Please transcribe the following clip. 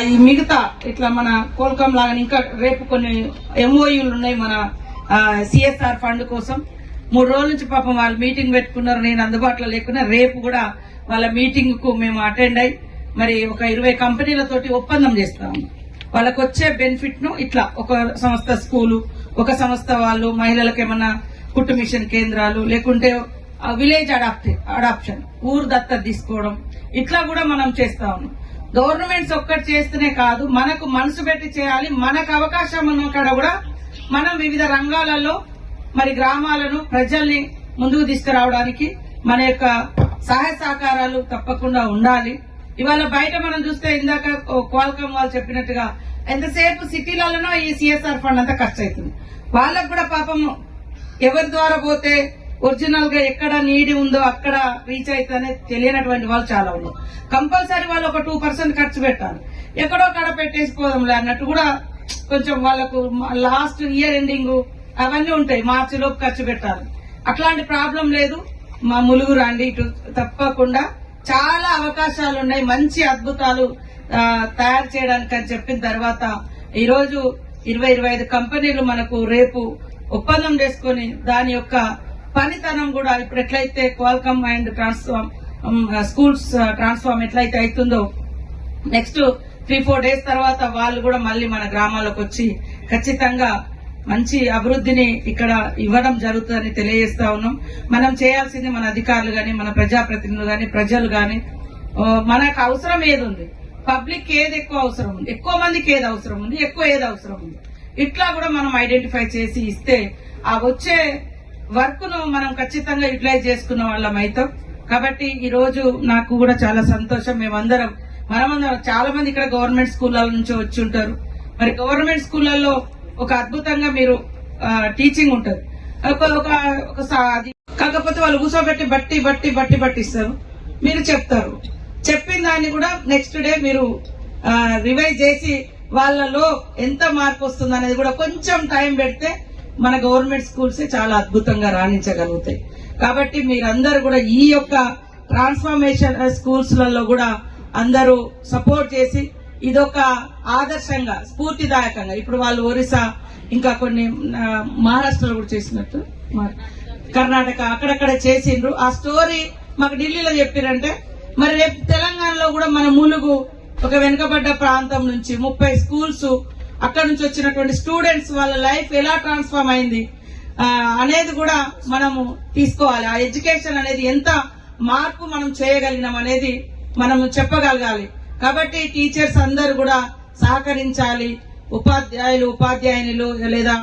ఈ మిగతా ఇట్లా మన కోల్కం లాగా ఇంకా రేపు కొన్ని ఎంఓయూలు ఉన్నాయి మన సిఎస్ఆర్ ఫండ్ కోసం 3 రోజుల నుంచి పాపం వాళ్ళు మీటింగ్ పెట్టుకున్నారు. నేను అందుబాటులో లేకున్నా రేపు కూడా వాళ్ళ మీటింగ్ కు మేము అటెండ్ అయ్యి మరి ఒక 20 కంపెనీలతోటి ఒప్పందం చేస్తాము. వాళ్ళకు వచ్చే బెనిఫిట్ ను ఇట్లా ఒక సంస్థ స్కూలు, ఒక సంస్థ వాళ్ళు మహిళలకు ఏమన్నా కుట్టు మిషన్ కేంద్రాలు, లేకుంటే విలేజ్ అడాప్షన్ ఊరు దత్తత తీసుకోవడం, ఇట్లా కూడా మనం చేస్తా ఉన్నాం. గవర్నమెంట్స్ ఒక్కటి చేస్తేనే కాదు, మనకు మనసు పెట్టి చేయాలి. మనకు అవకాశం ఉన్న కాడ కూడా మనం వివిధ రంగాలలో మరి గ్రామాలను ప్రజల్ని ముందుకు తీసుకురావడానికి మన యొక్క సహాయ సహకారాలు తప్పకుండా ఉండాలి. ఇవాళ బయట మనం చూస్తే ఇందాక క్వాల్కమ్ వాళ్ళు చెప్పినట్టుగా ఎంతసేపు సిటీలలోనో ఈ సిఎస్ఆర్ ఫండ్ అంతా ఖర్చు అవుతుంది. వాళ్ళకు కూడా పాపం ఎవరి ద్వారా పోతే ఒరిజినల్ గా ఎక్కడ నీడి ఉందో అక్కడ రీచ్ అవుతుందనే తెలియనటువంటి వాళ్ళు చాలా ఉన్నారు. కంపల్సరీ వాళ్ళు ఒక 2% ఖర్చు పెట్టాలి. ఎక్కడో కడ పెట్టేసిపోదాంలే అన్నట్టు కూడా కొంచెం వాళ్ళకు లాస్ట్ ఇయర్ ఎండింగ్ అవన్నీ ఉంటాయి, మార్చిలోపు ఖర్చు పెట్టాలి. అట్లాంటి ప్రాబ్లం లేదు. మా ములుగు రండి, ఇటు తప్పకుండా చాలా అవకాశాలు ఉన్నాయి, మంచి అద్భుతాలు తయారు చేయడానికి అని చెప్పిన తర్వాత ఈ రోజు 20-25 కంపెనీలు మనకు రేపు ఒప్పందం చేసుకుని దాని యొక్క పనితనం కూడా ఇప్పుడు ఎట్లయితే Qualcomm and transform schools transform ఎట్లయితే అవుతుందో నెక్స్ట్ 3-4 డేస్ తర్వాత వాళ్ళు కూడా మళ్ళీ మన గ్రామాలకు వచ్చి ఖచ్చితంగా మంచి అభివృద్ధిని ఇక్కడ ఇవ్వడం జరుగుతుందని తెలియజేస్తా ఉన్నాం. మనం చేయాల్సింది మన అధికారులు గాని, మన ప్రజాప్రతినిధులు గాని, ప్రజలు గాని, మనకు అవసరం ఏది ఉంది, పబ్లిక్ ఏది ఎక్కువ అవసరం ఉంది, ఎక్కువ మందికి ఏది అవసరం ఉంది, ఎక్కువ ఏది అవసరం ఉంది, ఇట్లా కూడా మనం ఐడెంటిఫై చేసి ఇస్తే ఆ వచ్చే వర్క్ ను మనం ఖచ్చితంగా యూటిలైజ్ చేసుకున్న వాళ్ళం అవుతాం. కాబట్టి ఈ రోజు నాకు కూడా చాలా సంతోషం. మనమందరం చాలా మంది ఇక్కడ గవర్నమెంట్ స్కూళ్ళ నుంచి వచ్చి ఉంటారు. మరి గవర్నమెంట్ స్కూళ్లలో ఒక అద్భుతంగా మీరు టీచింగ్ ఉంటుంది. కాకపోతే వాళ్ళు కూర్చోబెట్టి బట్టి ఇస్తారు, మీరు చెప్తారు. చెప్పిన దాన్ని కూడా నెక్స్ట్ డే మీరు రివైజ్ చేసి వాళ్ళలో ఎంత మార్పు వస్తుంది అనేది కూడా కొంచెం టైం పెడితే మన గవర్నమెంట్ స్కూల్స్ చాలా అద్భుతంగా రాణించగలుగుతాయి. కాబట్టి మీరందరూ కూడా ఈ యొక్క ట్రాన్స్ఫర్మేషన్ స్కూల్స్ లలో కూడా అందరూ సపోర్ట్ చేసి ఇదొక ఆదర్శంగా స్ఫూర్తిదాయకంగా ఇప్పుడు వాళ్ళు ఒరిస్సా ఇంకా కొన్ని మహారాష్ట్రలో కూడా చేసినట్టు కర్ణాటక అక్కడక్కడ చేసిండ్రు. ఆ స్టోరీ మాకు ఢిల్లీలో చెప్పారంటే మరి రేపు తెలంగాణలో కూడా మన ములుగు ఒక వెనుకబడ్డ ప్రాంతం నుంచి 30 స్కూల్స్ అక్కడ నుంచి వచ్చినటువంటి స్టూడెంట్స్ వాళ్ళ లైఫ్ ఎలా ట్రాన్స్ఫార్మ్ అయింది అనేది కూడా మనము తీసుకోవాలి. ఆ ఎడ్యుకేషన్ అనేది ఎంత మార్పు మనం చేయగలిగినాం అనేది మనము చెప్పగలగాలి. కాబట్టి టీచర్స్ అందరూ కూడా సహకరించాలి, ఉపాధ్యాయులు ఉపాధ్యాయునులు లేదా